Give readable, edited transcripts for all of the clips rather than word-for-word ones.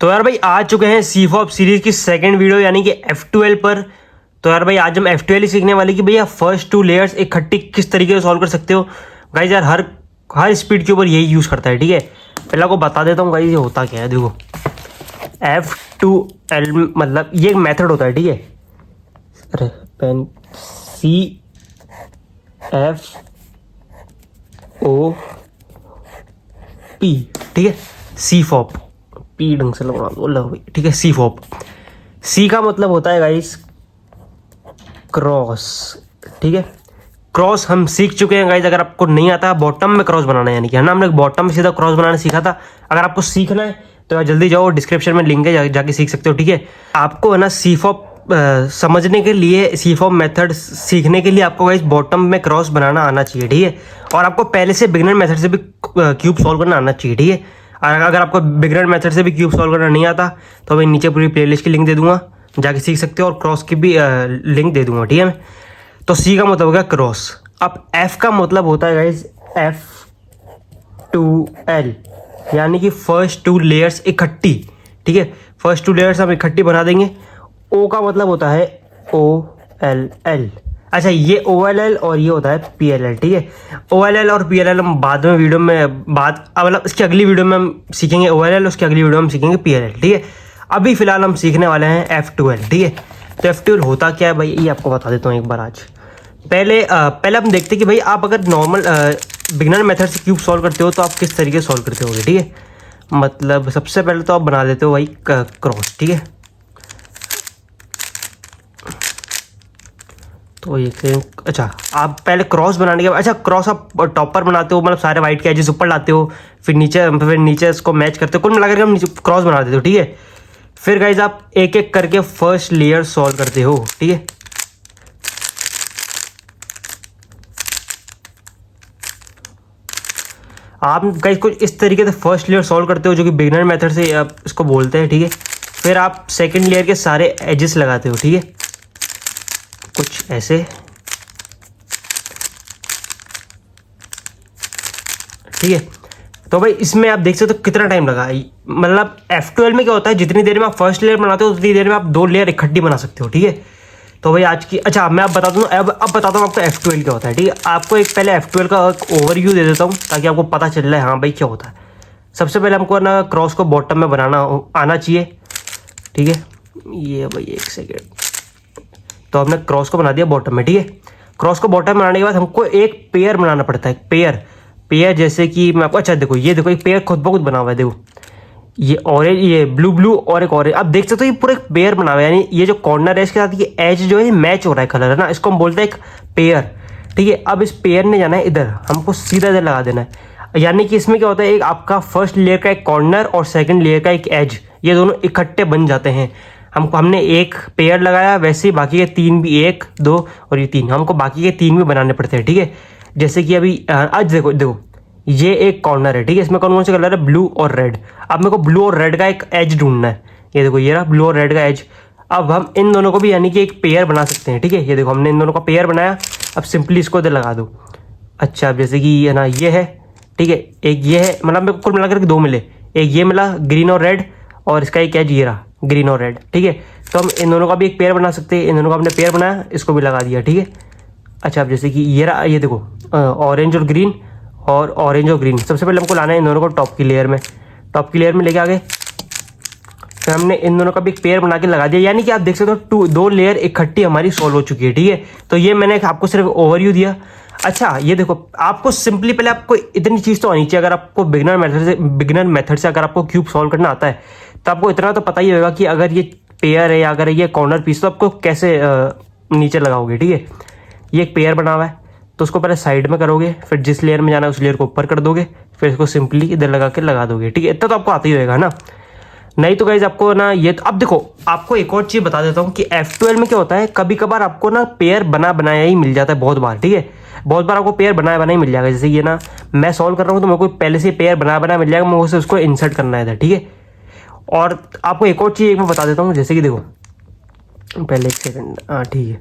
तो यार भाई आ चुके हैं सीफॉप सीरीज की सेकंड वीडियो यानी कि F12 पर। तो यार भाई आज हम F12 ही सीखने वाले कि भैया फर्स्ट टू लेयर्स इकट्ठी किस तरीके से सॉल्व कर सकते हो। गाइज यार हर स्पीड के ऊपर यही यूज़ करता है, ठीक है। पहले आपको बता देता हूँ गाइज ये होता क्या है। देखो F2L मतलब ये एक मेथड होता है, ठीक है। अरे पेन CFOP, ठीक है। सीफॉप पी ढंग से लगा दो भाई, ठीक है। सीफॉप सी का मतलब होता है गाइस क्रॉस, ठीक है। क्रॉस हम सीख चुके हैं गाइस। अगर आपको नहीं आता बॉटम में क्रॉस बनाना है यानी कि है ना, हमने बॉटम में सीधा क्रॉस बनाना सीखा था। अगर आपको सीखना है तो यार जल्दी जाओ, डिस्क्रिप्शन में लिंक है, जाके सीख सकते हो, ठीक है। आपको है ना सीफॉप समझने के लिए, सीफॉप मेथड सीखने के लिए आपको गाइस बॉटम में क्रॉस बनाना आना चाहिए, ठीक है। और आपको पहले से बिगिनर मेथड से भी क्यूब सॉल्व करना आना चाहिए, ठीक है। अगर आपको बिगिनर मेथड से भी क्यूब सॉल्व करना नहीं आता तो मैं नीचे पूरी प्लेलिस्ट की लिंक दे दूंगा, जाके सीख सकते हो। और क्रॉस की भी लिंक दे दूंगा, ठीक है। तो सी का मतलब होगा क्रॉस। अब एफ का मतलब होता है गाइज F2L यानी कि फर्स्ट टू लेयर्स इकट्ठी, ठीक है। फर्स्ट टू लेयर्स हम इकट्ठी बना देंगे। ओ का मतलब होता है OLL। अच्छा ये OLL और ये होता है PLL, ठीक है। OLL और PLL हम बाद में वीडियो में मतलब इसकी अगली वीडियो में हम सीखेंगे OLL, उसकी अगली वीडियो में हम सीखेंगे PLL, ठीक है। अभी फिलहाल हम सीखने वाले हैं F12, ठीक है। तो F12 होता क्या है भाई, ये आपको बता देता हूँ एक बार आज। पहले हम देखते हैं कि भाई आप अगर नॉर्मल बिगिनर मेथड से क्यूब सॉल्व करते हो तो आप किस तरीके से सॉल्व करते होगे, ठीक है। मतलब सबसे पहले तो आप बना देते हो भाई क्रॉस, ठीक है। तो ये अच्छा आप पहले क्रॉस बनाने के बाद, अच्छा क्रॉस आप टॉपर बनाते हो, मतलब सारे वाइट के एजेस ऊपर लाते हो, फिर नीचे इसको मैच करते हो, कुल मिलाकर हम नीचे क्रॉस बना देते हो, ठीक है। फिर गाइज आप एक एक करके फर्स्ट लेयर सॉल्व करते हो, ठीक है। आप गाइज कुछ इस तरीके से फर्स्ट लेयर सॉल्व करते हो, जो कि बिगिनर मेथड से आप इसको बोलते हैं, ठीक है। फिर आप सेकंड लेयर के सारे एजेस लगाते हो, ठीक है, कुछ ऐसे, ठीक है। तो भाई इसमें आप देख सकते हो कितना टाइम लगा। मतलब F12 में क्या होता है, जितनी देर में आप फर्स्ट लेयर बनाते हो उतनी देर में आप दो लेयर इकट्ठी बना सकते हो, ठीक है। तो भाई आज की, अच्छा मैं आप बता दूँ, अब बताता हूँ आपको F12 क्या होता है, ठीक है। आपको एक पहले F12 का एक ओवरव्यू दे देता हूँ ताकि आपको पता चल रहा है हाँ भाई क्या होता है। सबसे पहले हमको ना क्रॉस को बॉटम में बनाना आना चाहिए, ठीक है। ये भाई एक सेकेंड, तो हमने क्रॉस को बना दिया बॉटम में, ठीक है। क्रॉस को बॉटम में बनाने के बाद हमको एक पेयर बनाना पड़ता है, पेयर जैसे कि मैं आपको, अच्छा देखो ये देखो एक पेयर खुद ब खुद बना हुआ है। देखो ये ऑरेंज, ये ब्लू और एक ऑरेंज, आप देख सकते हो ये पूरा एक पेयर बना हुआ है। यानी ये जो कॉर्नर है इसके साथ ये एज जो है मैच हो रहा है, कलर है ना, इसको हम बोलते हैं एक पेयर, ठीक है। अब इस पेयर ने जाना है इधर, हमको सीधा इधर लगा देना है। यानी कि इसमें क्या होता है, एक आपका फर्स्ट लेयर का एक कॉर्नर और सेकंड लेयर का एक एज, ये दोनों इकट्ठे बन जाते हैं। हमने एक पेयर लगाया, वैसे ही बाकी के तीन भी, 1 2 और ये 3, हमको बाकी के 3 भी बनाने पड़ते हैं, ठीक है। जैसे कि अभी आज देखो ये एक कॉर्नर है, ठीक है। इसमें कौन कौन से कलर है, ब्लू और रेड। अब मेरे को ब्लू और रेड का एक एज ढूंढना है। ये देखो ये रहा ब्लू और रेड का एज। अब हम इन दोनों को भी यानी कि एक पेयर बना सकते हैं, ठीक है। ये देखो हमने इन दोनों का पेयर बनाया। अब सिंपली इसको इधर लगा दो। अच्छा अब जैसे कि ये ना ये है, ठीक है, एक ये है, मतलब मेरे को कुल मिलाकर 2 मिले, एक ये मिला ग्रीन और रेड, और इसका एक एज ये रहा ग्रीन और रेड, ठीक है। तो हम इन दोनों का भी एक पेयर बना सकते हैं। इन दोनों का हमने पेयर बनाया, इसको भी लगा दिया, ठीक है। अच्छा अब जैसे कि ये रहा, ये देखो ऑरेंज और ग्रीन और ऑरेंज और ग्रीन। सबसे पहले हमको लाना है इन दोनों को टॉप की लेयर में लेके आ गए। फिर हमने इन दोनों का भी एक पेयर बना के लगा दिया। यानी कि आप देख सकते हो 2 लेयर इकट्ठी हमारी सॉल्व हो चुकी है, ठीक है। तो ये मैंने आपको सिर्फ ओवरव्यू दिया। अच्छा ये देखो आपको सिंपली पहले आपको इतनी चीज़ तो आनी चाहिए। अगर आपको बिगिनर मेथड से अगर आपको क्यूब सॉल्व करना आता है तो आपको इतना तो पता ही होगा कि अगर ये पेयर है या अगर ये कॉर्नर पीस, तो आपको कैसे नीचे लगाओगे, ठीक है। ये एक पेयर बना हुआ है तो उसको पहले साइड में करोगे, फिर जिस लेयर में जाना है उस लेयर को ऊपर कर दोगे, फिर इसको सिंपली इधर लगा दोगे, ठीक है। इतना तो आपको आता ही होगा ना। नहीं तो गाइज आपको ना ये अब देखो आपको एक और चीज़ बता देता हूँ कि F12 में क्या होता है, कभी कभार आपको ना पेयर बनाया ही मिल जाता है, बहुत बार, ठीक है। बहुत बार आपको पेयर बनाया ही मिल जाएगा। जैसे ये ना मैं सॉल्व कर रहा हूँ तो मेरे को पहले से पेयर बनाया मिल जाएगा, मुझे उसको इंसर्ट करना है इधर, ठीक है। और आपको एक और चीज़ एक मैं बता देता हूँ, जैसे कि देखो पहले एक सेकेंड, हाँ ठीक है।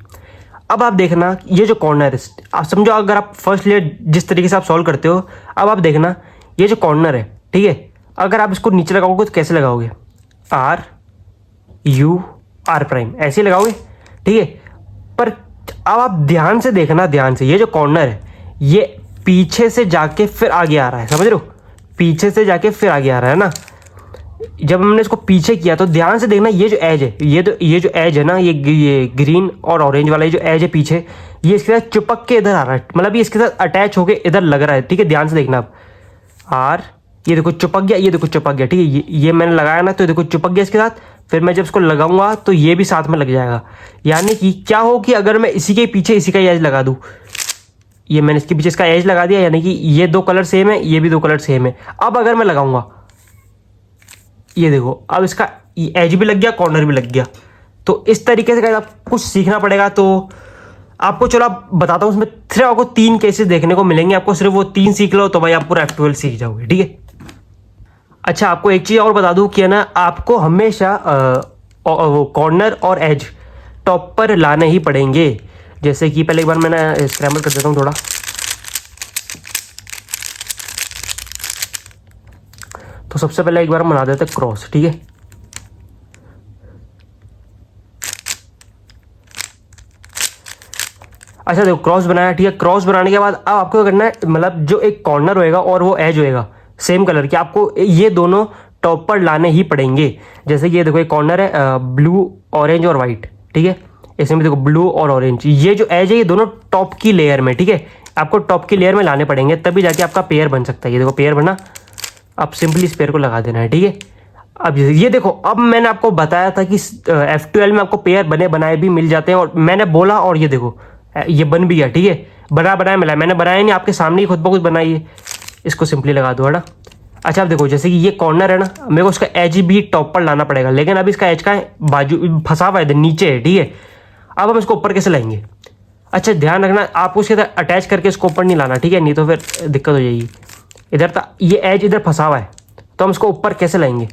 अब आप देखना ये जो कॉर्नर है, आप समझो अगर आप फर्स्ट लेयर जिस तरीके से आप सॉल्व करते हो, अब आप देखना ये जो कॉर्नर है, ठीक है, अगर आप इसको नीचे लगाओगे तो कैसे लगाओगे, RUR' ऐसे लगाओगे, ठीक है। पर अब आप ध्यान से देखना, ध्यान से, ये जो कॉर्नर है ये पीछे से जाके फिर आगे आ रहा है, समझ रहे हो, पीछे से जाके फिर आगे आ रहा है ना। जब हमने इसको पीछे किया तो ध्यान से देखना, ये जो एज है, ये जो एज है ना, ये ग्रीन और ऑरेंज वाला ये जो एज है पीछे, ये इसके साथ चिपक के इधर आ रहा है, मतलब ये इसके साथ अटैच होके इधर लग रहा है, ठीक है। ध्यान से देखना अब, ये देखो चिपक गया, ये देखो चिपक गया, ठीक है। ये मैंने लगाया ना, तो देखो चिपक गया इसके साथ। फिर मैं जब इसको लगाऊंगा तो ये भी साथ में लग जाएगा। यानी कि क्या हो कि अगर मैं इसी के पीछे इसी का एज लगा दूं, ये मैंने इसके पीछे इसका एज लगा दिया, यानी कि ये दो कलर सेम है, ये भी दो कलर सेम है। अब अगर मैं लगाऊंगा, ये देखो अब इसका एज भी लग गया, कॉर्नर भी लग गया। तो इस तरीके से आप कुछ सीखना पड़ेगा। तो आपको चलो आप बताता हूँ, उसमें सिर्फ आपको 3 केसेस देखने को मिलेंगे। आपको सिर्फ वो 3 सीख लो तो भाई आप पूरा F12 सीख जाओगे, ठीक है। अच्छा, आपको एक चीज़ और बता दूं कि है ना, आपको हमेशा वो कॉर्नर और एज टॉप पर लाने ही पड़ेंगे। जैसे कि पहले एक बार मैंने स्क्रैम्बल कर देता हूँ थोड़ा। तो सबसे पहले एक बार बना देते हैं क्रॉस, ठीक है। अच्छा देखो, क्रॉस बनाया, ठीक है। क्रॉस बनाने के बाद अब आपको क्या करना है, मतलब जो एक कॉर्नर होएगा और वो एज होएगा सेम कलर के, आपको ये दोनों टॉप पर लाने ही पड़ेंगे। जैसे ये देखो, एक कॉर्नर है ब्लू, ऑरेंज और वाइट, ठीक है। इसमें भी देखो ब्लू और ऑरेंज, ये जो एज है ये दोनों टॉप की लेयर में, ठीक है। आपको टॉप की लेयर में लाने पड़ेंगे, तभी जाके आपका पेयर बन सकता है। ये देखो पेयर बना, आप सिंपली इस पेयर को लगा देना है, ठीक है। अब ये देखो, अब मैंने आपको बताया था कि F12 में आपको पेयर बने बनाए भी मिल जाते हैं, और मैंने बोला और ये देखो ये बन भी गया, ठीक है। बनाया मिला, मैंने बनाया नहीं, आपके सामने ही खुद ब खुद बनाइए। इसको सिंपली लगा दो, है ना। अच्छा, अब देखो जैसे कि ये कॉर्नर है ना, मेरे को उसका एज भी टॉप पर लाना पड़ेगा, लेकिन अभी इसका एज का बाजू फंसा हुआ है इधर नीचे है, ठीक है। अब हम इसको ऊपर कैसे लाएंगे? अच्छा ध्यान रखना, आपको उसके साथ अटैच करके इसको ऊपर नहीं लाना, ठीक है, नहीं तो फिर दिक्कत हो जाएगी। इधर तक ये एज इधर फंसा हुआ है, तो हम इसको ऊपर कैसे लाएंगे?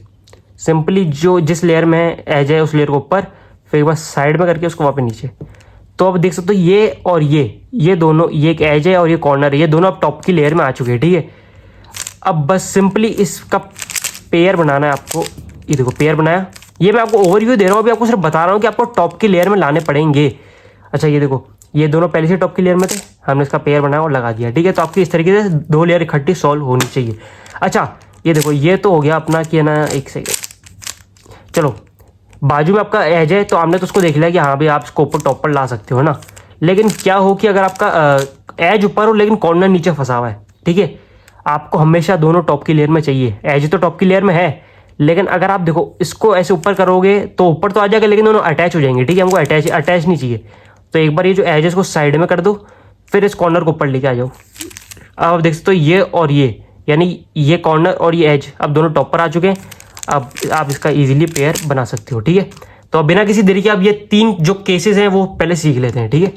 सिंपली जो जिस लेयर में एज है उस लेयर को ऊपर, फिर एक बार साइड में करके उसको वापस नीचे। तो अब देख सकते हो ये और ये दोनों, ये एक एज है और ये कॉर्नर है, ये दोनों अब टॉप की लेयर में आ चुके हैं, ठीक है। अब बस सिंपली इसका पेयर बनाना है आपको। ये देखो पेयर बनाया, ये मैं आपको ओवरव्यू दे रहा हूँ, अभी आपको सिर्फ बता रहा हूँ कि आपको टॉप की लेयर में लाने पड़ेंगे। अच्छा ये देखो, ये दोनों पहले से टॉप की लेयर में थे, हमने इसका पेयर बनाया और लगा दिया, ठीक है। तो आपकी इस तरीके से 2 लेयर इकट्ठी सॉल्व होनी चाहिए। अच्छा ये देखो, ये तो हो गया अपना कि है ना, एक सेकेंड, चलो बाजू में आपका एज है, तो हमने तो उसको देख लिया कि हाँ भाई आप इसको ऊपर टॉप पर ला सकते हो ना। लेकिन क्या हो कि अगर आपका एज ऊपर हो लेकिन कॉर्नर नीचे फंसा हुआ है, ठीक है, आपको हमेशा दोनों टॉप की लेयर में चाहिए। एज तो टॉप की लेयर में है, लेकिन अगर आप देखो इसको ऐसे ऊपर करोगे तो ऊपर तो आ जाएगा, लेकिन दोनों अटैच हो जाएंगे, ठीक है। हमको अटैच नहीं चाहिए। तो एक बार ये जो एज है इसको साइड में कर दो, फिर इस कॉर्नर को ऊपर लेके आ जाओ। अब आप देख सकते हो ये और ये, यानी ये कॉर्नर और ये एज अब दोनों टॉप पर आ चुके हैं। अब आप इसका इजीली पेयर बना सकते हो, ठीक है। तो अब बिना किसी देरी के अब ये 3 जो केसेस हैं वो पहले सीख लेते हैं, ठीक है।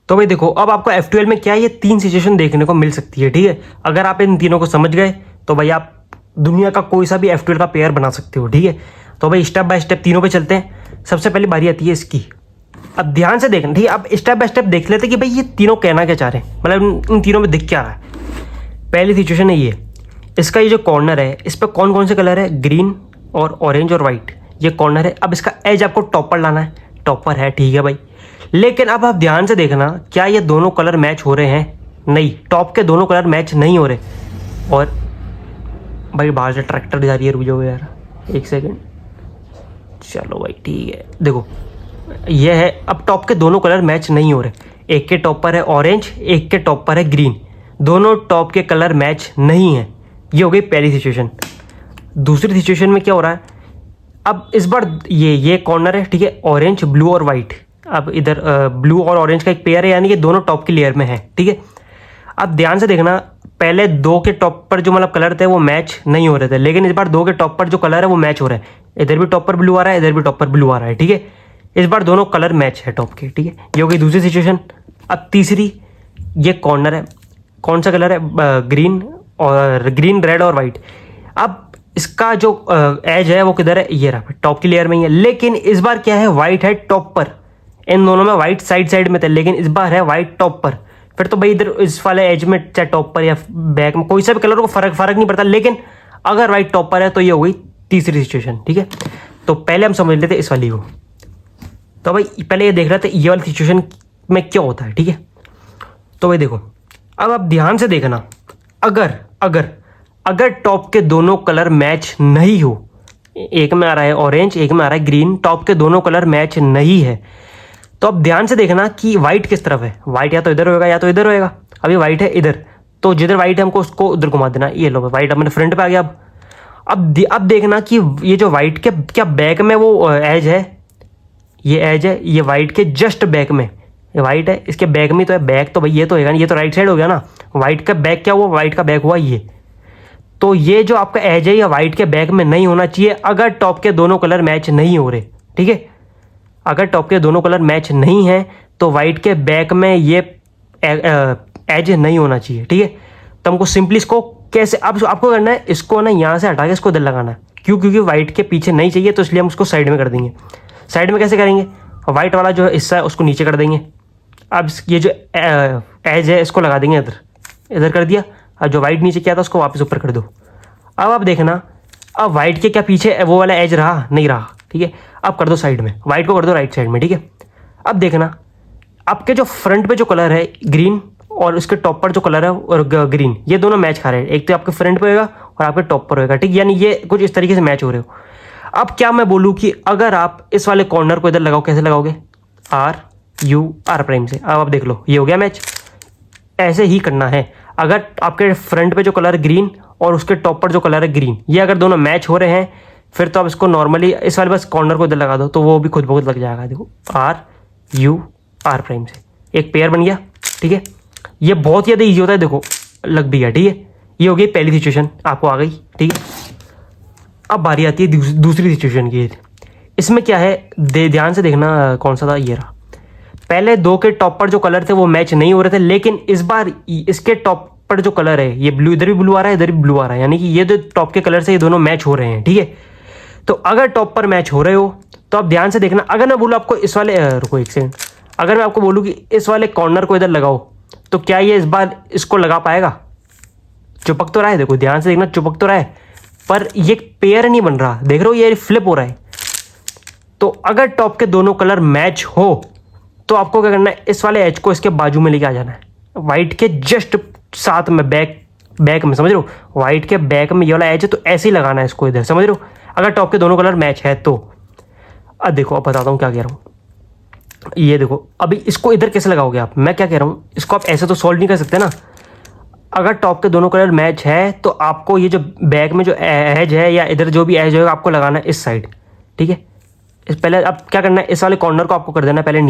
तो भाई देखो, अब आपको F12 में क्या ये 3 सिचुएशन देखने को मिल सकती है, ठीक है। अगर आप इन तीनों को समझ गए तो भाई आप दुनिया का कोई सा भी F12 का पेयर बना सकते हो, ठीक है। तो भाई स्टेप बाय स्टेप तीनों पे चलते हैं। सबसे पहली बारी आती है इसकी। अब ध्यान से देखना, ठीक है। अब स्टेप बाय स्टेप देख लेते हैं कि भाई ये तीनों कहना क्या चाह रहे हैं, मतलब इन तीनों में दिख क्या रहा है। पहली सिचुएशन है ये, इसका ये जो कॉर्नर है इस पर कौन कौन से कलर है, ग्रीन और ऑरेंज और वाइट, ये कॉर्नर है। अब इसका एज आपको टॉप पर लाना है, टॉप पर है, ठीक है भाई। लेकिन अब आप ध्यान से देखना, क्या ये दोनों कलर मैच हो रहे हैं? नहीं, टॉप के दोनों कलर मैच नहीं हो रहे। और भाई बाहर से ट्रैक्टर जा रही है, रुक जाओ यार एक सेकेंड। चलो भाई ठीक है, देखो ये है, अब टॉप के दोनों कलर मैच नहीं हो रहे। एक के टॉप पर है ऑरेंज, एक के टॉप पर है ग्रीन, दोनों टॉप के कलर मैच नहीं है। ये हो गई पहली सिचुएशन। दूसरी सिचुएशन में क्या हो रहा है, अब इस बार ये कॉर्नर है, ठीक है, ऑरेंज ब्लू और वाइट। अब इधर ब्लू और ऑरेंज का एक पेयर है, यानी कि दोनों टॉप की लेयर में है, ठीक है। अब ध्यान से देखना, पहले 2 के टॉप पर जो मतलब कलर थे वो मैच नहीं हो रहे थे, लेकिन इस बार 2 के टॉप पर जो कलर है वो मैच हो रहा है। इधर भी टॉप पर ब्लू आ रहा है, इधर भी टॉप पर ब्लू आ रहा है, ठीक है। इस बार दोनों कलर मैच है टॉप के, ठीक है। ये हो गई दूसरी सिचुएशन। अब तीसरी, ये कॉर्नर है, कौन सा कलर है, ग्रीन और ग्रीन, रेड और वाइट। अब इसका जो एज है वो किधर है, ये रहा, टॉप की लेयर में ही है। लेकिन इस बार क्या है, वाइट है टॉप पर। इन दोनों में वाइट साइड साइड में थे, लेकिन इस बार है वाइट टॉप पर। फिर तो भाई इधर इस वाले एज में चाहे टॉप पर या बैक में कोई सा भी कलर को फर्क नहीं पड़ता, लेकिन अगर वाइट टॉप पर है तो ये हो गई तीसरी सिचुएशन, ठीक है। तो पहले हम समझ लेते इस वाली को। तो भाई पहले ये देख रहे थे ये वाली सिचुएशन में क्या होता है, ठीक है। तो भाई देखो, अब आप ध्यान से देखना, अगर अगर अगर टॉप के दोनों कलर मैच नहीं हो, एक में आ रहा है ऑरेंज, एक में आ रहा है ग्रीन, टॉप के दोनों कलर मैच नहीं है, तो अब ध्यान से देखना कि वाइट किस तरफ है। वाइट या तो इधर होगा या तो इधर होएगा। अभी वाइट है इधर, तो जिधर वाइट है हमको उसको उधर घुमा देना। ये लो वाइट अपने फ्रंट पे आ गया। अब देखना कि ये जो वाइट के क्या बैक में वो एज है, ये एज है, ये वाइट के जस्ट बैक में, ये वाइट है इसके बैक में तो है। बैक तो भाई ये तो होगा ना, ये तो राइट साइड हो गया ना। वाइट का बैक क्या हुआ, वाइट का बैक हुआ ये। तो ये जो आपका एज है ये वाइट के बैक में नहीं होना चाहिए अगर टॉप के दोनों कलर मैच नहीं हो रहे, ठीक है। अगर टॉप के दोनों कलर मैच नहीं है तो वाइट के बैक में ये एज नहीं होना चाहिए, ठीक है। तो हमको सिंपली इसको कैसे, अब आपको करना है इसको ना यहाँ से हटा के इसको इधर लगाना है। क्यों? क्योंकि वाइट के पीछे नहीं चाहिए, तो इसलिए हम उसको साइड में कर देंगे। साइड में कैसे करेंगे, वाइट वाला जो हिस्सा है उसको नीचे कर देंगे। अब ये जो एज है इसको लगा देंगे इधर, इधर कर दिया। अब जो वाइट नीचे किया था उसको वापस ऊपर कर दो। अब आप देखना, अब वाइट के क्या पीछे वो वाला एज रहा नहीं रहा, ठीक है। अब कर दो साइड में, वाइट को कर दो राइट साइड में, ठीक है। अब देखना आपके जो फ्रंट पे जो कलर है ग्रीन और उसके टॉप पर जो कलर है और ग्रीन, ये दोनों मैच खा रहे हैं। एक तो आपके फ्रंट पे होगा और आपके टॉप पर होगा, ठीक। यानी ये कुछ इस तरीके से मैच हो रहे हो। अब क्या मैं बोलूँ कि अगर आप इस वाले कॉर्नर को इधर लगाओ, कैसे लगाओगे, RUR प्राइम से। अब आप देख लो ये हो गया मैच। ऐसे ही करना है। अगर आपके फ्रंट पे जो कलर ग्रीन और उसके टॉप पर जो कलर है ग्रीन, ये अगर दोनों मैच हो रहे हैं फिर तो आप इसको नॉर्मली इस वाले बस कॉर्नर को इधर लगा दो, तो वो भी खुद बहुत लग जाएगा। देखो RUR प्राइम से एक पेयर बन गया, ठीक है। ये बहुत ज़्यादा ईजी होता है, देखो लग भी गया, ठीक है। ये हो गई पहली सिचुएशन, आपको आ गई, ठीक है। अब बारी आती है दूसरी सिचुएशन की। इसमें क्या है, ध्यान से देखना, कौन सा था, ये रहा। पहले दो के टॉप पर जो कलर थे वो मैच नहीं हो रहे थे, लेकिन इस बार इसके टॉप पर जो कलर है ये ब्लू, इधर भी ब्लू आ रहा है, इधर भी ब्लू आ रहा है, यानी कि ये जो टॉप के कलर से ये दोनों मैच हो रहे हैं, ठीक है। तो अगर टॉप पर मैच हो रहे हो तो आप ध्यान से देखना। अगर मैं बोलूँ आपको इस वाले, रुको एक सेकंड, अगर मैं आपको बोलूँ कि इस वाले कॉर्नर को इधर लगाओ, तो क्या ये इस बार इसको लगा पाएगा? चिपक तो रहा है, देखो ध्यान से देखना, चिपक तो रहा है, पर ये पेयर नहीं बन रहा, देख रहे हो ये फ्लिप हो रहा है। तो अगर टॉप के दोनों कलर मैच हो तो आपको क्या करना है, इस वाले एज को इसके बाजू में लेके आ जाना है, वाइट के जस्ट साथ में, बैक में, समझ रहे हो। वाइट के बैक में ये वाला एज है, तो ऐसे ही लगाना है इसको इधर, समझ रहे हो। अगर टॉप के दोनों कलर मैच है तो। अब देखो, अब बताता हूँ क्या कह रहा हूँ। ये देखो, अभी इसको इधर कैसे लगाओगे आप, मैं क्या कह रहा हूँ, इसको आप ऐसे तो सॉल्व नहीं कर सकते ना। अगर टॉप के दोनों कलर मैच है तो आपको ये जो बैक में जो एज है या इधर जो भी एज होगा आपको लगाना है इस साइड, ठीक है। इस पहले अब क्या करना है, इस वाले कॉर्नर को आपको कर देना है पहले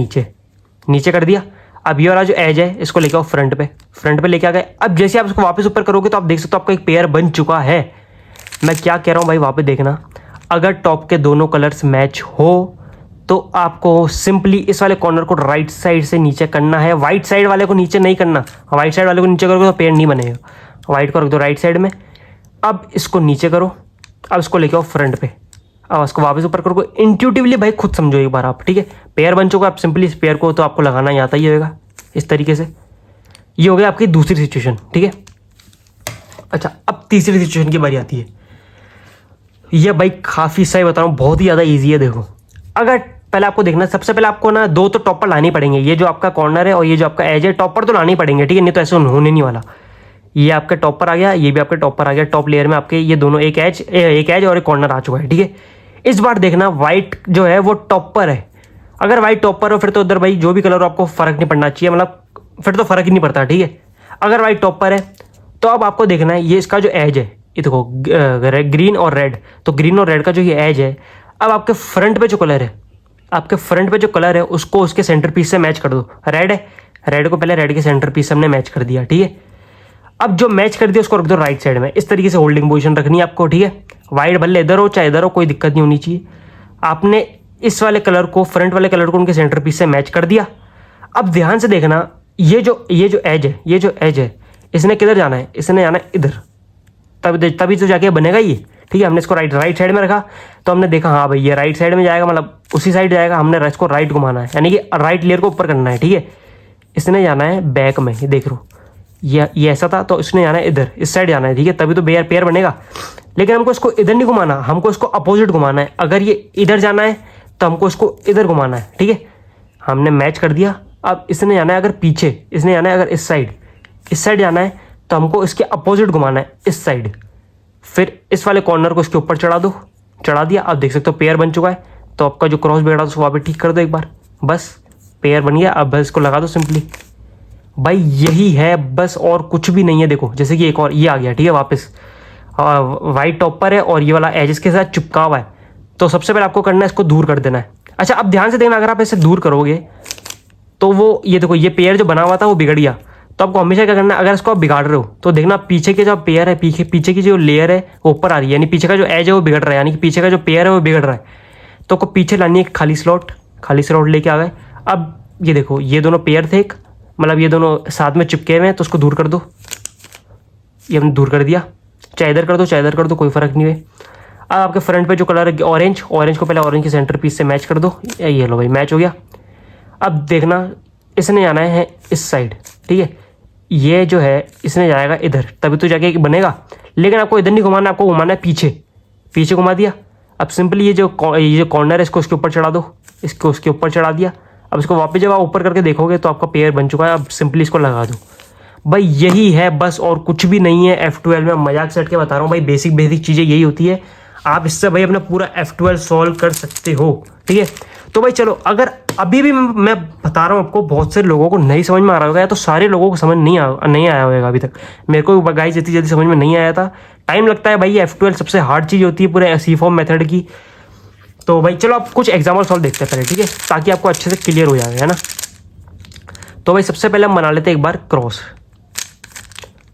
नीचे कर दिया। अब ये वाला जो एज है इसको लेके आओ फ्रंट पे लेके आ गए। अब जैसे आप इसको वापस ऊपर करोगे तो आप देख सकते हो आपका एक पेयर बन चुका है। मैं क्या कह रहा हूँ भाई, वापस देखना, अगर टॉप के दोनों कलर्स मैच हो तो आपको सिंपली इस वाले कॉर्नर को राइट साइड से नीचे करना है, वाइट साइड वाले को नीचे नहीं करना। वाइट साइड वाले को नीचे करोगे तो पेयर नहीं बनेगा। वाइट को रख दो राइट साइड में, अब इसको नीचे करो, अब इसको लेके आओ फ्रंट पे, अब उसको वापस ऊपर करो। इंट्यूटिवली भाई खुद समझो एक बार आप, ठीक है। पेयर बन चुका, आप सिंपली इस पेयर को तो आपको लगाना ही आता ही होगा इस तरीके से। ये हो गया आपकी दूसरी सिचुएशन, ठीक है। अच्छा, अब तीसरी सिचुएशन की बारी आती है। ये भाई काफ़ी सही बता रहा हूँ, बहुत ही ज़्यादा ईजी है। देखो, अगर पहले आपको देखना, सबसे पहले आपको ना दो तो टॉप पर लाने पड़ेंगे। ये जो आपका कॉर्नर है और ये जो आपका एज है, टॉप पर तो लाने पड़ेंगे, ठीक है, नहीं तो ऐसे होने नहीं वाला। ये आपके टॉप पर आ गया, ये भी आपके टॉप पर आ गया। टॉप लेयर में आपके ये दोनों एक एज और एक कॉर्नर आ चुका है, ठीक है। इस बार देखना वाइट जो है वो टॉप पर है। अगर वाइट टॉप पर हो फिर तो उधर भाई जो भी कलर हो आपको फर्क नहीं पड़ना चाहिए, मतलब फिर तो फर्क ही नहीं पड़ता, ठीक है। अगर वाइट टॉप पर है तो अब आपको देखना है ये इसका जो एज है, ये देखो ग्रीन और रेड, तो ग्रीन और रेड का जो ये एज है, अब आपके फ्रंट पे जो कलर है, आपके फ्रंट पे जो कलर है उसको उसके सेंटर पीस से मैच कर दो। रेड है, रेड को पहले रेड के सेंटर पीस से हमने मैच कर दिया, ठीक है। अब जो मैच कर दिया उसको रख दो राइट साइड में, इस तरीके से होल्डिंग पोजीशन रखनी है आपको, ठीक है। वाइट भले इधर हो चाहे इधर हो, कोई दिक्कत नहीं होनी चाहिए। आपने इस वाले कलर को, फ्रंट वाले कलर को उनके सेंटर पीस से मैच कर दिया। अब ध्यान से देखना, ये जो एज है इसने किधर जाना है, इसने जाना है इधर, तभी तो जाके बनेगा ये, ठीक है। हमने इसको राइट साइड में रखा तो हमने देखा हाँ भाई ये राइट साइड में जाएगा, मतलब उसी साइड जाएगा। हमने इसको राइट घुमाना है, यानी कि राइट लेयर को ऊपर करना है, ठीक है। इसने जाना है बैक में, ये देख लो ये ऐसा था तो इसने जाना है इधर, इस साइड जाना है, ठीक है, तभी तो पेयर बनेगा। लेकिन हमको इसको इधर नहीं घुमाना, हमको इसको अपोजिट घुमाना है। अगर ये इधर जाना है तो हमको इसको इधर घुमाना है, ठीक है। हमने मैच कर दिया। अब इसने जाना है अगर पीछे, इसने जाना है अगर इस साइड जाना है तो हमको इसके अपोजिट घुमाना है, इस साइड। फिर इस वाले कॉर्नर को इसके ऊपर चढ़ा दिया। आप देख सकते हो पेयर बन चुका है। तो आपका जो क्रॉस बिगड़ा था उसको वहाँ पे ठीक कर दो एक बार, बस पेयर बन गया। अब बस इसको लगा दो सिंपली। भाई यही है बस, और कुछ भी नहीं है। देखो जैसे कि एक और ये आ गया, ठीक है, वापस वाइट टॉप पर है और ये वाला एज इसके साथ चिपका हुआ है। तो सबसे पहले आपको करना है इसको दूर कर देना है। अच्छा अब ध्यान से देखना, अगर आप इसे दूर करोगे तो वो ये देखो ये पेयर जो बना हुआ था वो बिगड़ गया। तो आपको हमेशा क्या करना है, अगर इसको आप बिगाड़ रहे हो तो देखना पीछे के जो पेयर है, पीछे की जो लेयर है वो ऊपर आ रही है, यानी पीछे का जो एज है वो बिगड़ रहा है, यानी कि पीछे का जो पेयर है वो बिगड़ रहा है। तो आपको पीछे लानी है खाली स्लॉट लेके आ गए। अब ये देखो ये दोनों पेयर थे, मतलब ये दोनों साथ में चिपके हुए हैं, तो उसको दूर कर दो। ये हमने दूर कर दिया, चाहे इधर कर दो कोई फर्क नहीं है। अब आपके फ्रंट पे जो कलर है ऑरेंज को पहले ऑरेंज के सेंटर पीस से मैच कर दो। ये लो भाई मैच हो गया। अब देखना इसने जाना है इस साइड, ठीक है, ये जो है इसने जाएगा इधर, तभी तो जाके बनेगा। लेकिन आपको इधर नहीं घुमाना, आपको घुमाना है पीछे घुमा दिया। अब सिंपली ये जो कॉर्नर है इसको उसके ऊपर चढ़ा दो, इसको उसके ऊपर चढ़ा दिया। अब इसको वापस जब आप ऊपर करके देखोगे तो आपका पेयर बन चुका है। अब सिंपली इसको लगा दो। भाई यही है बस, और कुछ भी नहीं है। F12 में मजाक से हट के बता रहा हूँ भाई, बेसिक चीज़ें यही होती है। आप इससे भाई अपना पूरा F12 सॉल्व कर सकते हो, ठीक है। तो भाई चलो, अगर अभी भी मैं बता रहा हूँ आपको, बहुत से लोगों को नहीं समझ में आ रहा होगा, या तो सारे लोगों को समझ नहीं आया होगा अभी तक। मेरे को गाइस इतनी जल्दी समझ में नहीं आया था, टाइम लगता है भाई। F12 सबसे हार्ड चीज़ होती है पूरे C फॉर्म मेथड की। तो भाई चलो आप कुछ एग्जाम्पल सॉल्व देखते हैं पहले, ठीक है, ताकि आपको अच्छे से क्लियर हो जाए, है ना। तो भाई सबसे पहले हम बना लेते हैं एक बार क्रॉस,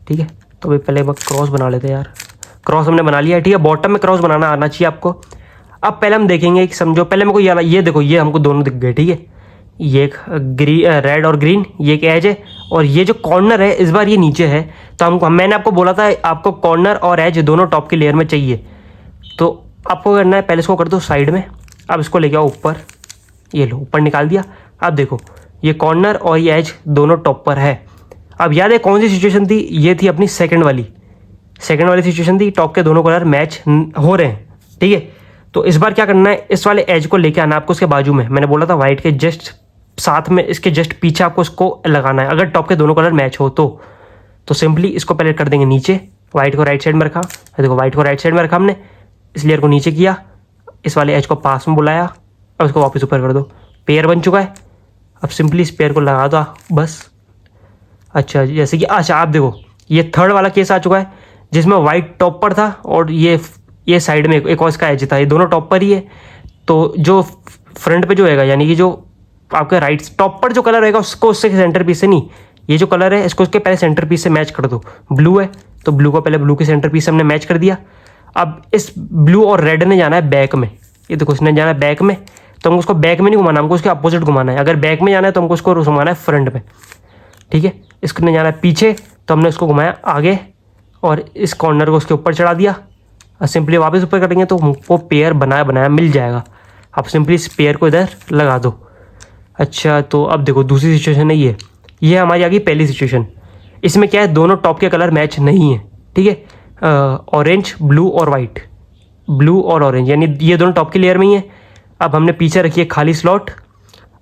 ठीक है। तो भाई पहले एक बार क्रॉस बना लेते हैं यार। क्रॉस हमने बना लिया है, ठीक है। बॉटम में क्रॉस बनाना आना चाहिए आपको। अब पहले हम देखेंगे कि समझो, पहले मेरे को ये देखो, ये हमको दोनों दिख गए, ठीक है। ये एक रेड और ग्रीन, ये एक एज है, और ये जो कॉर्नर है इस बार ये नीचे है। तो मैंने आपको बोला था आपको कॉर्नर और एज दोनों टॉप की लेयर में चाहिए। तो आपको करना है पहले इसको कर दो साइड में। अब इसको लेके आओ ऊपर, ये लो ऊपर निकाल दिया। अब देखो ये कॉर्नर और ये एज दोनों टॉप पर है। अब याद है कौन सी सिचुएशन थी, ये थी अपनी सेकंड वाली सिचुएशन थी। टॉप के दोनों कलर मैच हो रहे हैं, ठीक है। तो इस बार क्या करना है, इस वाले एज को लेके आना आपको उसके बाजू में। मैंने बोला था वाइट के जस्ट साथ में, इसके जस्ट पीछे आपको इसको लगाना है, अगर टॉप के दोनों कलर मैच हो तो सिंपली इसको पहले कर देंगे नीचे। वाइट को राइट साइड में रखा, देखो वाइट को राइट साइड में रखा हमने, इस लेयर को नीचे किया, इस वाले एज को पास में बुलाया, अब इसको वापस ऊपर कर दो। पेयर बन चुका है। अब सिंपली इस पेयर को लगा दो बस। अच्छा जैसे कि अच्छा आप देखो ये थर्ड वाला केस आ चुका है, जिसमें वाइट टॉप पर था और ये साइड में एक और इसका एज था, ये दोनों टॉप पर ही है। तो जो फ्रंट पे जो रहेगा, यानी कि जो आपके राइट टॉप पर जो कलर रहेगा उसको उससे सेंटर पीस से नहीं, ये जो कलर है इसको उसके पहले सेंटर पीस से मैच कर दो। ब्लू है तो ब्लू को पहले ब्लू के सेंटर पीस से हमने मैच कर दिया। अब इस ब्लू और रेड ने जाना है बैक में, ये देखो इसने जाना है बैक में। तो हमको उसको बैक में नहीं घुमाना, हमको उसके अपोजिट घुमाना है। अगर बैक में जाना है तो हमको उसको घुमाना है फ्रंट में, ठीक है। इसने जाना है पीछे, तो हमने उसको घुमाया आगे और इस कॉर्नर को उसके ऊपर चढ़ा दिया। और सिंपली वापस ऊपर करेंगे तो हमको पेयर बनाया मिल जाएगा। आप सिंपली इस पेयर को इधर लगा दो। अच्छा तो अब देखो दूसरी सिचुएशन है ये हमारी आ गई पहली सिचुएशन। इसमें क्या है, दोनों टॉप के कलर मैच नहीं है, ठीक है। ऑरेंज ब्लू और वाइट, ब्लू और ऑरेंज, यानी ये दोनों टॉप की लेयर में ही है। अब हमने पीछे रखी है खाली स्लॉट।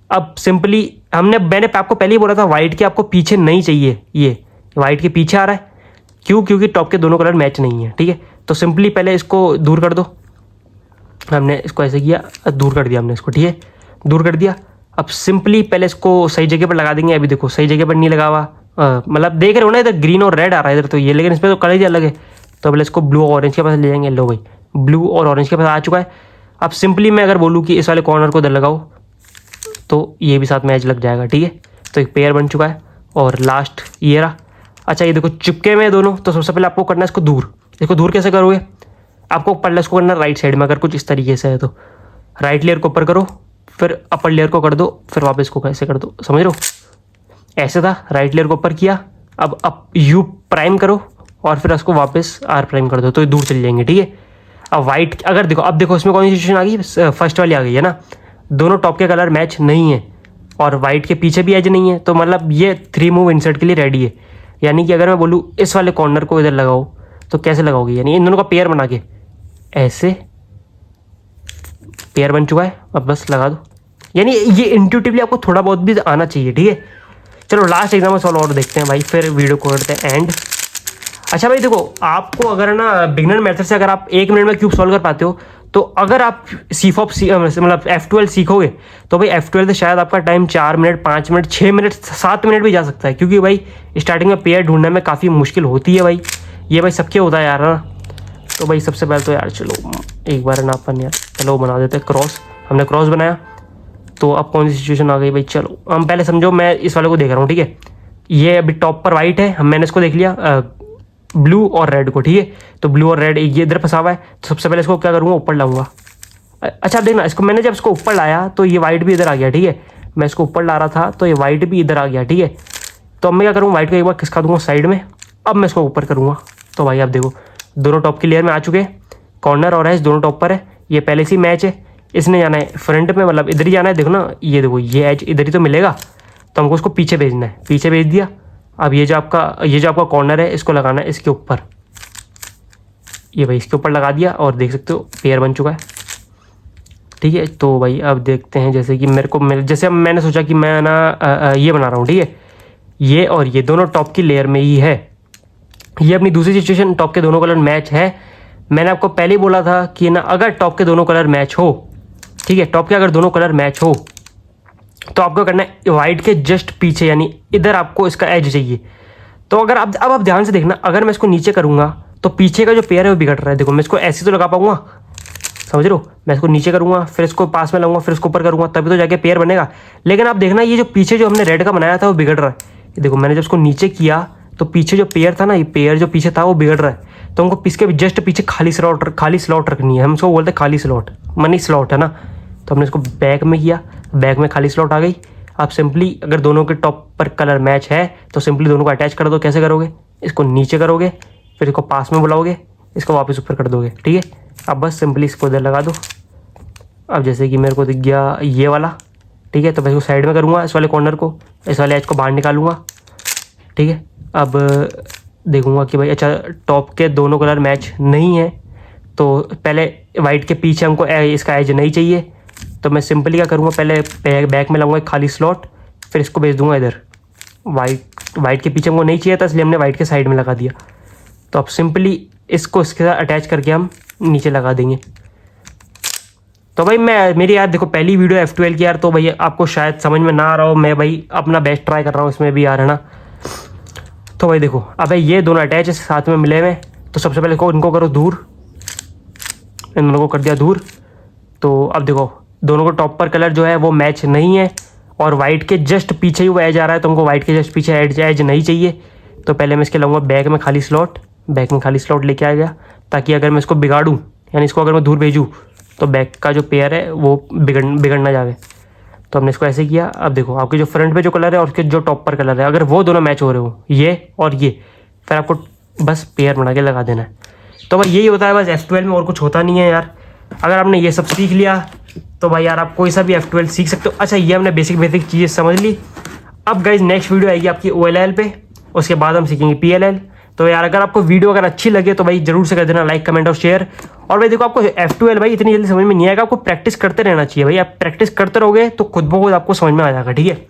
अब सिंपली मैंने आपको पहले ही बोला था वाइट के आपको पीछे नहीं चाहिए, ये वाइट के पीछे आ रहा है। क्यों? क्योंकि टॉप के दोनों कलर मैच नहीं है, ठीक है। तो सिंपली पहले इसको दूर कर दो। हमने इसको ऐसे किया, दूर कर दिया हमने इसको, ठीक है, दूर कर दिया। अब सिंपली पहले इसको सही जगह पर लगा देंगे। अभी देखो सही जगह पर नहीं लगा हुआ, मतलब देख रहे हो ना, इधर ग्रीन और रेड आ रहा है इधर तो ये, लेकिन इसमें तो कलर ही अलग है। तो पहले इसको ब्लू और ऑरेंज के पास ले जाएंगे। लो भाई ब्लू और ऑरेंज के पास आ चुका है। अब सिंपली मैं अगर बोलूँ कि इस वाले कॉर्नर को इधर लगाओ तो ये भी साथ मैच लग जाएगा, ठीक है। तो एक पेयर बन चुका है। और लास्ट ये रहा। अच्छा ये देखो चिपके में दोनों, तो सबसे पहले आपको करना है इसको दूर। इसको दूर कैसे करोगे, आपको पहले इसको करना राइट साइड में, अगर कुछ इस तरीके से है तो राइट लेयर को ऊपर करो, फिर अपर लेयर को कर दो, फिर वापस इसको कैसे कर दो, समझ रहे हो। ऐसे था, राइट लेयर को ऊपर किया, अब यू प्राइम करो और फिर उसको वापस आर प्राइम कर दो, तो ये दूर चले जाएंगे, ठीक है। अब वाइट अगर देखो, अब देखो इसमें कौन सी सिचुएशन आ गई, फर्स्ट वाली आ गई है ना, दोनों टॉप के कलर मैच नहीं है और वाइट के पीछे भी एज नहीं है, तो मतलब ये 3 मूव इंसर्ट के लिए रेडी है। यानी कि अगर मैं बोलूँ इस वाले कॉर्नर को इधर लगाओ तो कैसे लगाओगे, यानी इन दोनों का पेयर बना के ऐसे पेयर बन चुका है, अब बस लगा दो। यानी ये इंट्यूटिवली आपको थोड़ा बहुत भी आना चाहिए, ठीक है। चलो लास्ट एग्जाम्पल सॉल्व और देखते हैं भाई, फिर वीडियो को करते हैं एंड। अच्छा भाई देखो, आपको अगर ना बिगनर मेथड से अगर आप 1 मिनट में क्यूब सॉल्व कर पाते हो, तो अगर आप सीफॉप मतलब F12 सीखोगे तो भाई F12 से शायद आपका time 4 minute 5 minute 6 minute 7 minute भी जा सकता है, क्योंकि भाई स्टार्टिंग में पेयर ढूंढने में काफ़ी मुश्किल होती है भाई। ये भाई सबके होता है यार ना। तो भाई सबसे पहले तो यार चलो एक बार ना अपन यार चलो बना देते हैं क्रॉस। हमने क्रॉस बनाया, तो अब कौन सी सिचुएशन आ गई भाई। चलो हम पहले समझो, मैं इस वाले को देख रहा हूँ, ठीक है। ये अभी टॉप पर वाइट है, मैंने इसको देख लिया ब्लू और रेड को, ठीक है। तो ब्लू और रेड ये इधर फंसा हुआ है, तो सबसे पहले इसको क्या करूँगा, ऊपर लाऊंगा। अच्छा देखना, इसको मैंने जब इसको ऊपर लाया तो ये वाइट भी इधर आ गया, ठीक है। मैं इसको ऊपर ला रहा था तो ये वाइट भी इधर आ गया, ठीक है। तो अब मैं क्या करूँ, वाइट को एक बार खिसका दूंगा साइड में, अब मैं इसको ऊपर करूँगा। तो भाई आप देखो दोनों टॉप की लेयर में आ चुके हैं, कॉर्नर और एज दोनों टॉप पर है। ये पहले से मैच है, इसने जाना है फ्रंट में, मतलब इधर ही जाना है। देखो ना, ये देखो ये एज इधर ही तो मिलेगा, तो हमको उसको पीछे भेजना है, पीछे भेज दिया। अब ये जो आपका कॉर्नर है इसको लगाना है इसके ऊपर, ये भाई इसके ऊपर लगा दिया और देख सकते हो पेयर बन चुका है, ठीक है। तो भाई अब देखते हैं, जैसे कि जैसे अब मैंने सोचा कि मैं ना ये बना रहा हूँ, ठीक है। ये और ये दोनों टॉप की लेयर में ही है। ये अपनी दूसरी सिचुएशन, टॉप के दोनों कलर मैच है। मैंने आपको पहले ही बोला था कि ना अगर टॉप के दोनों कलर मैच हो, ठीक है, टॉप के अगर दोनों कलर मैच हो तो आपको करना है वाइट के जस्ट पीछे, यानी इधर आपको इसका एज चाहिए। तो अगर अब आप ध्यान से देखना, अगर मैं इसको नीचे करूँगा तो पीछे का जो पेयर है वो बिगड़ रहा है। देखो मैं इसको ऐसे तो लगा पाऊंगा, समझ रहे हो। मैं इसको नीचे करूँगा, फिर इसको पास में लाऊंगा, फिर इसको ऊपर करूँगा, तभी तो जाके पेयर बनेगा। लेकिन आप देखना, ये जो पीछे जो हमने रेड का बनाया था वो बिगड़ रहा है। देखो मैंने जब इसको नीचे किया तो पीछे जो पेयर था ना, ये पेयर जो पीछे था वो बिगड़ रहा है। तो हमको इसके जस्ट पीछे खाली स्लॉट रखनी है। हम इसको बोलते हैं खाली स्लॉट, मनी स्लॉट है ना। तो हमने इसको बैक में किया, बैक में खाली स्लॉट आ गई। आप सिंपली अगर दोनों के टॉप पर कलर मैच है तो सिंपली दोनों को अटैच कर दो। कैसे करोगे, इसको नीचे करोगे, फिर इसको पास में बुलाओगे, इसको वापस ऊपर कर दोगे, ठीक है। अब बस सिंपली इसको इधर लगा दो। अब जैसे कि मेरे को दिख गया ये वाला, ठीक है। तो मैं इसको साइड में करूँगा, इस वाले कॉर्नर को, इस वाले एज को बाहर निकालूंगा, ठीक है। अब देखूंगा कि भाई अच्छा टॉप के दोनों कलर मैच नहीं है, तो पहले वाइट के पीछे हमको इसका एज नहीं चाहिए। तो मैं सिंपली क्या करूँगा, पहले बैक में लाऊंगा एक खाली स्लॉट, फिर इसको भेज दूंगा इधर। वाइट के पीछे हमको नहीं चाहिए था, इसलिए हमने वाइट के साइड में लगा दिया। तो अब सिंपली इसको इसके साथ अटैच करके हम नीचे लगा देंगे। तो भाई मेरी यार देखो पहली वीडियो F12 की यार, तो भाई आपको शायद समझ में ना आ रहा हो, मैं भाई अपना बेस्ट ट्राई कर रहा हूँ इसमें भी यार, है ना। तो भाई देखो अब ये दोनों अटैच है साथ में मिले हुए, तो सबसे पहले इनको करो दूर, इन दोनों को कर दिया दूर। तो अब देखो दोनों को टॉप पर कलर जो है वो मैच नहीं है, और वाइट के जस्ट पीछे ही वो एज आ रहा है, तो हमको वाइट के जस्ट पीछे एज नहीं चाहिए। तो पहले मैं इसके लाऊंगा बैक में खाली स्लॉट लेके आ गया, ताकि अगर मैं इसको बिगाड़ूँ, यानी इसको अगर मैं दूर भेजूँ तो बैक का जो पेयर है वो बिगड़ ना जाए। तो हमने इसको ऐसे किया। अब देखो आपके जो फ्रंट पे जो कलर है और उसके जो टॉप पर कलर है, अगर वो दोनों मैच हो रहे हो, ये और ये, फिर आपको बस पेयर बना के लगा देना है। तो भाई यही होता है बस F12 में, और कुछ होता नहीं है यार। अगर आपने ये सब सीख लिया तो भाई यार आप कोई सा भी F12 सीख सकते हो। अच्छा ये हमने बेसिक चीज़ें समझ ली। अब गाइज नेक्स्ट वीडियो आएगी आपकी OLL पे, उसके बाद हम सीखेंगे PLL। तो यार अगर आपको वीडियो अगर अच्छी लगे तो भाई जरूर से कर देना लाइक, कमेंट और शेयर। और भाई देखो आपको F12 भाई इतनी जल्दी समझ में नहीं आएगा, आपको प्रैक्टिस करते रहना चाहिए भाई। आप प्रैक्टिस करते रहोगे तो खुद ब खुद आपको समझ में आ जाएगा, ठीक है।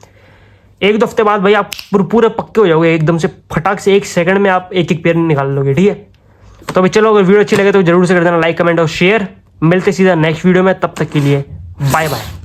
1-2 हफ्ते बाद भाई आप पूरे पक्के हो जाओगे, एकदम से फटाक से 1 सेकंड में आप एक पेयर निकाल लोगे, ठीक है। तो भाई चलो अगर वीडियो अच्छी लगे तो जरूर से कर देना लाइक, कमेंट और शेयर। मिलते सीधा नेक्स्ट वीडियो में, तब तक के लिए बाय बाय।